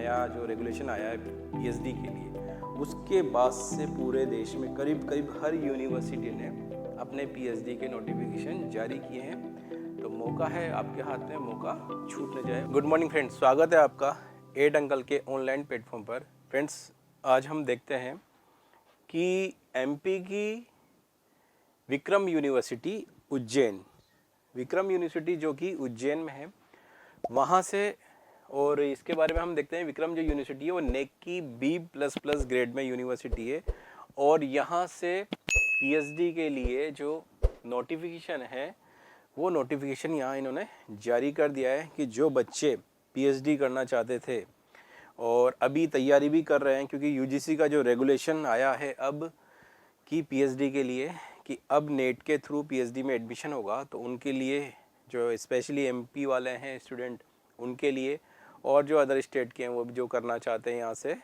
नया जो रेगुलेशन आया है पीएचडी के लिए, उसके बाद से पूरे देश में करीब करीब हर यूनिवर्सिटी ने अपने पीएचडी के नोटिफिकेशन जारी किए हैं। तो मौका है आपके हाथ में, मौका छूट न जाए। गुड मॉर्निंग फ्रेंड्स, स्वागत है आपका एड अंकल के ऑनलाइन प्लेटफॉर्म पर। फ्रेंड्स, आज हम देखते हैं कि एमपी की विक्रम यूनिवर्सिटी उज्जैन, विक्रम यूनिवर्सिटी जो कि उज्जैन में है, वहाँ से, और इसके बारे में हम देखते हैं विक्रम जो यूनिवर्सिटी है वो नेक की B++ ग्रेड में यूनिवर्सिटी है। और यहाँ से पीएचडी के लिए जो नोटिफिकेशन है वो नोटिफिकेशन यहाँ इन्होंने जारी कर दिया है कि जो बच्चे पीएचडी करना चाहते थे और अभी तैयारी भी कर रहे हैं, क्योंकि यूजीसी का जो रेगुलेशन आया है अब कि पीएचडी के लिए कि अब नेट के थ्रू पीएचडी में एडमिशन होगा, तो उनके लिए जो स्पेशली एमपी वाले हैं स्टूडेंट उनके लिए, और जो अदर स्टेट के हैं वो भी जो करना चाहते हैं यहाँ से,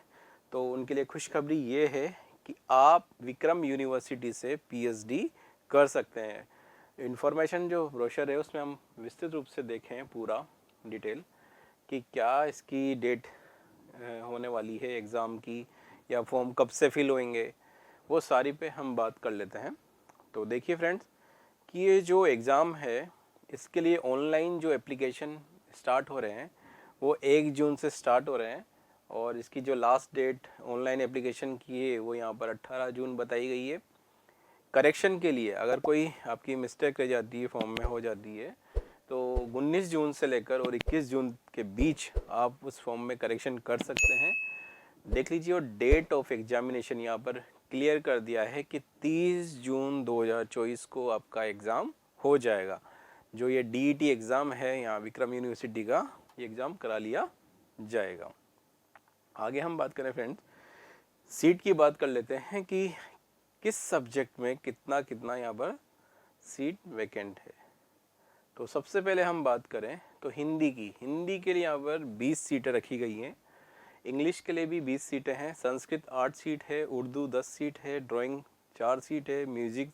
तो उनके लिए खुशखबरी ये है कि आप विक्रम यूनिवर्सिटी से पीएचडी कर सकते हैं। इन्फॉर्मेशन जो ब्रोशर है उसमें हम विस्तृत रूप से देखें पूरा डिटेल कि क्या इसकी डेट होने वाली है एग्ज़ाम की, या फॉर्म कब से फिल होंगे, वो सारी पे हम बात कर लेते हैं। तो देखिए फ्रेंड्स कि ये जो एग्ज़ाम है इसके लिए ऑनलाइन जो एप्लीकेशन स्टार्ट हो रहे हैं वो 1 जून से स्टार्ट हो रहे हैं, और इसकी जो लास्ट डेट ऑनलाइन एप्लीकेशन की है वो यहाँ पर 18 जून बताई गई है। करेक्शन के लिए अगर कोई आपकी मिस्टेक रह जाती है, फॉर्म में हो जाती है, तो 19 जून से लेकर और 21 जून के बीच आप उस फॉर्म में करेक्शन कर सकते हैं। देख लीजिए, और डेट ऑफ एग्जामिनेशन यहाँ पर क्लियर कर दिया है कि 30 जून 2024 को आपका एग्ज़ाम हो जाएगा। जो ये डीईटी एग्ज़ाम है यहाँ विक्रम यूनिवर्सिटी का, ये एग्ज़ाम करा लिया जाएगा। आगे हम बात करें फ्रेंड्स, सीट की बात कर लेते हैं कि किस सब्जेक्ट में कितना कितना यहाँ पर सीट वैकेंट है। तो सबसे पहले हम बात करें तो हिंदी की, हिंदी के लिए यहाँ पर 20 सीटें रखी गई हैं, इंग्लिश के लिए भी 20 सीटें हैं, संस्कृत 8 सीट है, उर्दू 10 सीट है, ड्राइंग 4 सीट है, म्यूज़िक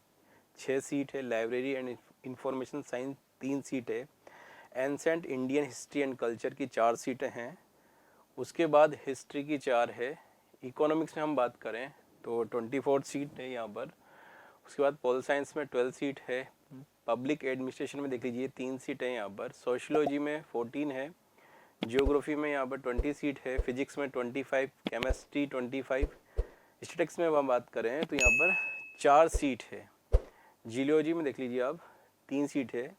6 सीट है, library and information science 3 seat है, ancient Indian history and culture की 4 सीटें हैं, उसके बाद हिस्ट्री की 4 है, इकोनॉमिक्स में हम बात करें तो 24 सीट है यहाँ पर, उसके बाद पॉल साइंस में 12 सीट है, पब्लिक एडमिनिस्ट्रेशन में देख लीजिए 3 सीट है यहाँ पर, सोशियोलॉजी में 14 है, जियोग्राफी में यहाँ पर 20 सीट है, फिजिक्स में 25, केमिस्ट्री 25, स्टैटिस्टिक्स में हम बात करें तो यहाँ पर 4 सीट है, जियोलॉजी में देख लीजिए आप 3 सीट है,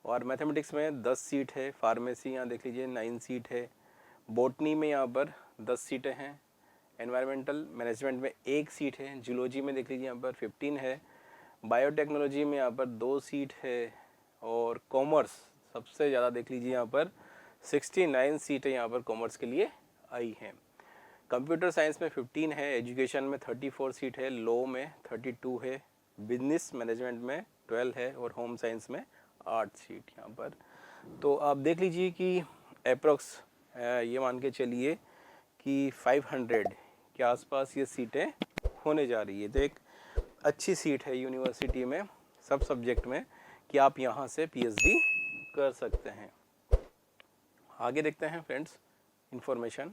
और मैथमेटिक्स में 10 सीट है, फार्मेसी यहाँ देख लीजिए 9 सीट है, बॉटनी में यहाँ पर 10 सीटें हैं, एनवायरमेंटल मैनेजमेंट में 1 सीट है, जूलॉजी में देख लीजिए यहाँ पर 15 है, बायोटेक्नोलॉजी में यहाँ पर 2 सीट है, और कॉमर्स सबसे ज़्यादा देख लीजिए यहाँ पर 69 सीटें यहाँ पर कॉमर्स के लिए आई हैं। कंप्यूटर साइंस में 15 है, एजुकेशन में 34 सीट है, लॉ में 32 है, बिजनेस मैनेजमेंट में 12 है, और होम साइंस में 8 सीट यहाँ पर। तो आप देख लीजिए कि अप्रोक्स ये मान के चलिए कि 500 के आसपास ये सीटें होने जा रही है। तो एक अच्छी सीट है यूनिवर्सिटी में सब सब्जेक्ट में कि आप यहाँ से पीएचडी कर सकते हैं। आगे देखते हैं फ्रेंड्स इंफॉर्मेशन।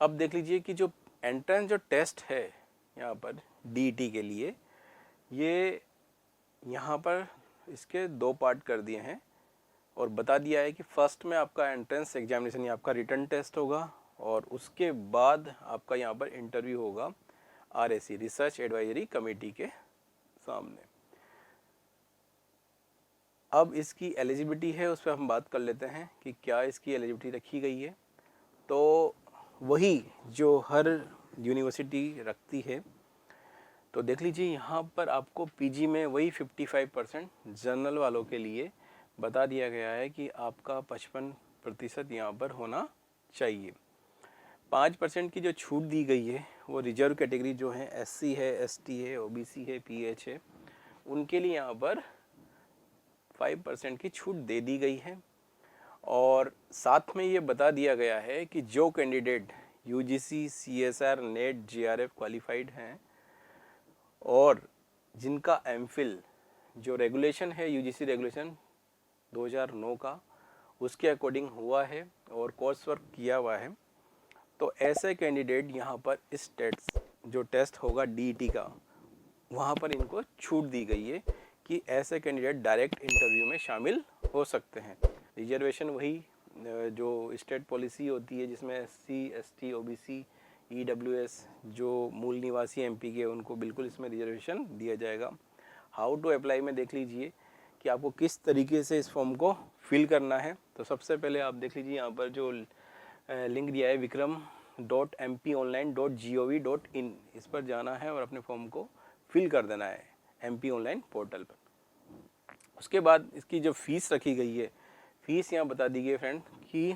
अब देख लीजिए कि जो एंट्रेंस जो टेस्ट है यहाँ पर डीईटी के लिए, ये यहाँ पर इसके 2 पार्ट कर दिए हैं और बता दिया है कि फर्स्ट में आपका एंट्रेंस एग्जामिनेशन या आपका रिटन टेस्ट होगा, और उसके बाद आपका यहाँ पर इंटरव्यू होगा आरएसी रिसर्च एडवाइजरी कमेटी के सामने। अब इसकी एलिजिबिलिटी है उस पर हम बात कर लेते हैं कि क्या इसकी एलिजिबिलिटी रखी गई है। तो वही जो हर यूनिवर्सिटी रखती है, तो देख लीजिए यहाँ पर आपको पीजी में वही 55% जनरल वालों के लिए बता दिया गया है कि आपका 55% यहाँ पर होना चाहिए। 5% की जो छूट दी गई है वो रिजर्व कैटेगरी जो है एससी है, एसटी है, ओबीसी है, पीएच है, उनके लिए यहाँ पर 5% की छूट दे दी गई है। और साथ में ये बता दिया गया है कि जो candidate UGC, CSR, net, GRF qualified हैं और जिनका एमफिल जो रेगुलेशन है यूजीसी रेगुलेशन 2009 का, उसके अकॉर्डिंग हुआ है और कोर्स वर्क किया हुआ है, तो ऐसे कैंडिडेट यहाँ पर इस टेस्ट होगा डीईटी का, वहाँ पर इनको छूट दी गई है कि ऐसे कैंडिडेट डायरेक्ट इंटरव्यू में शामिल हो सकते हैं। रिजर्वेशन वही जो स्टेट पॉलिसी होती है जिसमें एससी, एसटी, ओबीसी, ईडब्ल्यूएस जो मूल निवासी एमपी के, उनको बिल्कुल इसमें रिजर्वेशन दिया जाएगा। हाउ टू अप्लाई में देख लीजिए कि आपको किस तरीके से इस फॉर्म को फिल करना है। तो सबसे पहले आप देख लीजिए यहाँ पर जो लिंक दिया है vikram.mponline.gov.in, इस पर जाना है और अपने फॉर्म को फिल कर देना है MP ऑनलाइन पोर्टल पर। उसके बाद इसकी जो फीस रखी गई है, फीस यहाँ बता दी गई फ्रेंड कि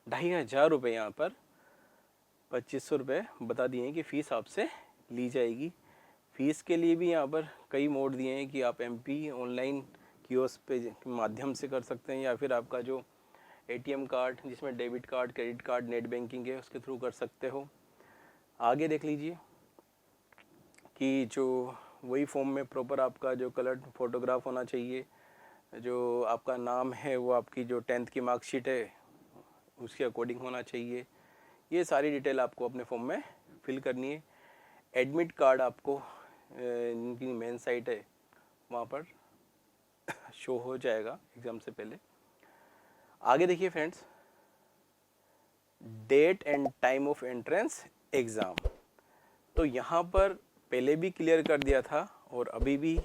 2500 रुपये, यहाँ पर 2500 रुपये बता दिए हैं कि फ़ीस आपसे ली जाएगी। फ़ीस के लिए भी यहाँ पर कई मोड दिए हैं कि आप MP ऑनलाइन कियोस्क पे के माध्यम से कर सकते हैं, या फिर आपका जो ATM कार्ड जिसमें debit card, credit card, net banking है, उसके थ्रू कर सकते हो। आगे देख लीजिए कि जो वही फॉर्म में प्रॉपर आपका जो कलर्ड फोटोग्राफ होना चाहिए, जो आपका नाम है वो आपकी जो 10th की मार्कशीट है उसके अकॉर्डिंग होना चाहिए। ये सारी डिटेल आपको अपने फॉर्म में फिल करनी है। एडमिट कार्ड आपको इनकी मेन साइट है वहाँ पर शो हो जाएगा एग्ज़ाम से पहले। आगे देखिए friends, date and time of entrance exam, तो यहाँ पर पहले भी क्लियर कर दिया था और अभी भी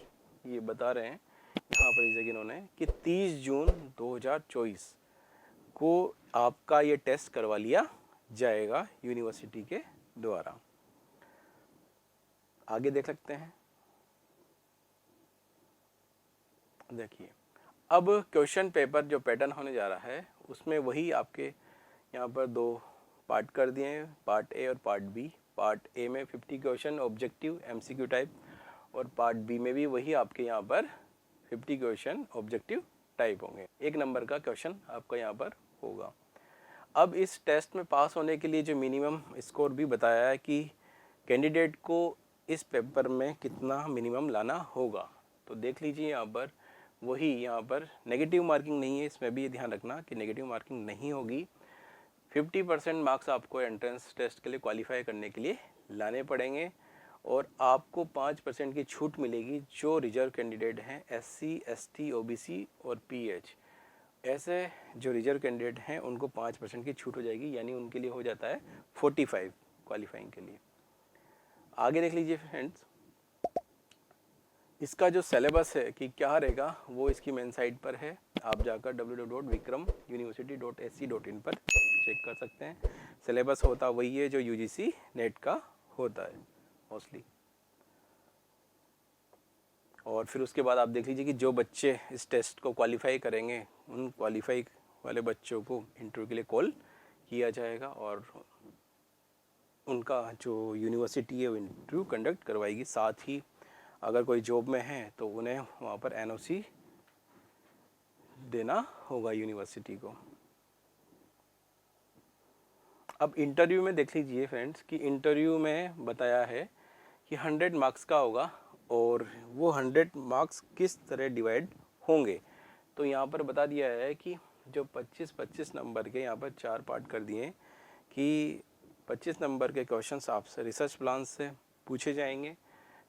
ये बता रहे हैं यहाँ पर इस जगह इन्होंने कि 30 जून 2024 को आपका ये टेस्ट करवा लिया जाएगा यूनिवर्सिटी के द्वारा। आगे देख सकते हैं, देखिए अब क्वेश्चन पेपर जो पैटर्न होने जा रहा है उसमें वही आपके यहाँ पर 2 पार्ट कर दिए हैं, पार्ट ए और पार्ट बी। पार्ट ए में 50 क्वेश्चन ऑब्जेक्टिव MCQ टाइप, और पार्ट बी में भी वही आपके यहाँ पर 50 क्वेश्चन ऑब्जेक्टिव टाइप होंगे। 1 नंबर का क्वेश्चन आपका यहाँ पर होगा। अब इस टेस्ट में पास होने के लिए जो मिनिमम स्कोर भी बताया है कि कैंडिडेट को इस पेपर में कितना मिनिमम लाना होगा, तो देख लीजिए यहाँ पर वही यहाँ पर नेगेटिव मार्किंग नहीं है, इसमें भी ध्यान रखना कि नेगेटिव मार्किंग नहीं होगी। 50% मार्क्स आपको एंट्रेंस टेस्ट के लिए क्वालिफाई करने के लिए लाने पड़ेंगे, और आपको 5% की छूट मिलेगी जो रिजर्व कैंडिडेट हैं SC, ST, OBC और PH। ऐसे जो रिजर्व कैंडिडेट हैं उनको 5% की छूट हो जाएगी, यानी उनके लिए हो जाता है 45 क्वालिफाइंग के लिए। आगे देख लीजिए फ्रेंड्स, इसका जो सिलेबस है कि क्या रहेगा वो इसकी मेन साइट पर है, आप जाकर www.vikramuniversity.ac.in पर चेक कर सकते हैं। सिलेबस होता वही है जो UGC नेट का होता है मोस्टली। और फिर उसके बाद आप देख लीजिए कि जो बच्चे इस टेस्ट को क्वालिफाई करेंगे उन क्वालिफाई वाले बच्चों को इंटरव्यू के लिए कॉल किया जाएगा और उनका जो यूनिवर्सिटी है वो इंटरव्यू कंडक्ट करवाएगी। साथ ही अगर कोई जॉब में है तो उन्हें वहाँ पर NOC देना होगा यूनिवर्सिटी को। अब इंटरव्यू में देख लीजिए फ्रेंड्स कि इंटरव्यू में बताया है कि 100 मार्क्स का होगा, और वो 100 मार्क्स किस तरह डिवाइड होंगे, तो यहाँ पर बता दिया है कि जो 25-25 नंबर के यहाँ पर 4 पार्ट कर दिए कि 25 नंबर के क्वेश्चंस आपसे रिसर्च प्लान से पूछे जाएंगे।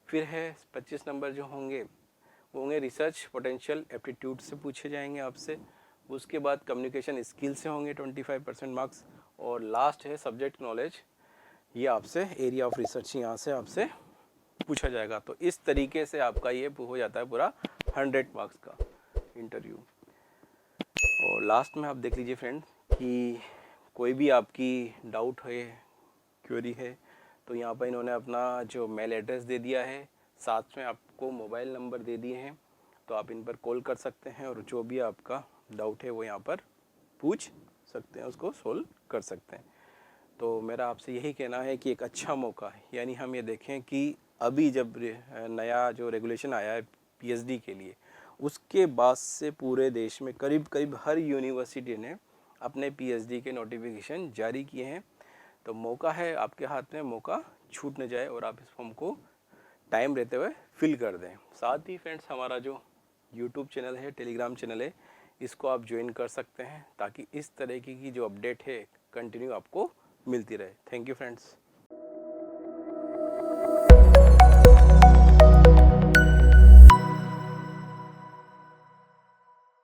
फिर है 25 नंबर जो होंगे वो होंगे रिसर्च पोटेंशियल एप्टीट्यूड से पूछे जाएंगे आपसे। उसके बाद कम्युनिकेशन स्किल से होंगे 25% मार्क्स, और लास्ट है सब्जेक्ट नॉलेज, ये आपसे एरिया ऑफ रिसर्च यहाँ से आपसे पूछा जाएगा। तो इस तरीके से आपका ये हो जाता है पूरा 100 मार्क्स का इंटरव्यू। और लास्ट में आप देख लीजिए फ्रेंड कि कोई भी आपकी डाउट है, क्वेरी है, तो यहाँ पर इन्होंने अपना जो मेल एड्रेस दे दिया है, साथ में आपको मोबाइल नंबर दे दिए हैं, तो आप इन पर कॉल कर सकते हैं और जो भी आपका डाउट है वो यहाँ पर पूछ सकते हैं, उसको सोल्व कर सकते हैं। तो मेरा आपसे यही कहना है कि एक अच्छा मौका है, यानी हम ये देखें कि अभी जब नया जो रेगुलेशन आया है PhD के लिए, उसके बाद से पूरे देश में करीब करीब हर यूनिवर्सिटी ने अपने PhD के नोटिफिकेशन जारी किए हैं। तो मौका है आपके हाथ में, मौका छूट न जाए और आप इस फॉर्म को टाइम रहते हुए फिल कर दें। साथ ही फ्रेंड्स, हमारा जो YouTube चैनल है, टेलीग्राम चैनल है, इसको आप ज्वाइन कर सकते हैं ताकि इस तरीके की जो अपडेट है कंटिन्यू आपको मिलती रहे। Thank you friends.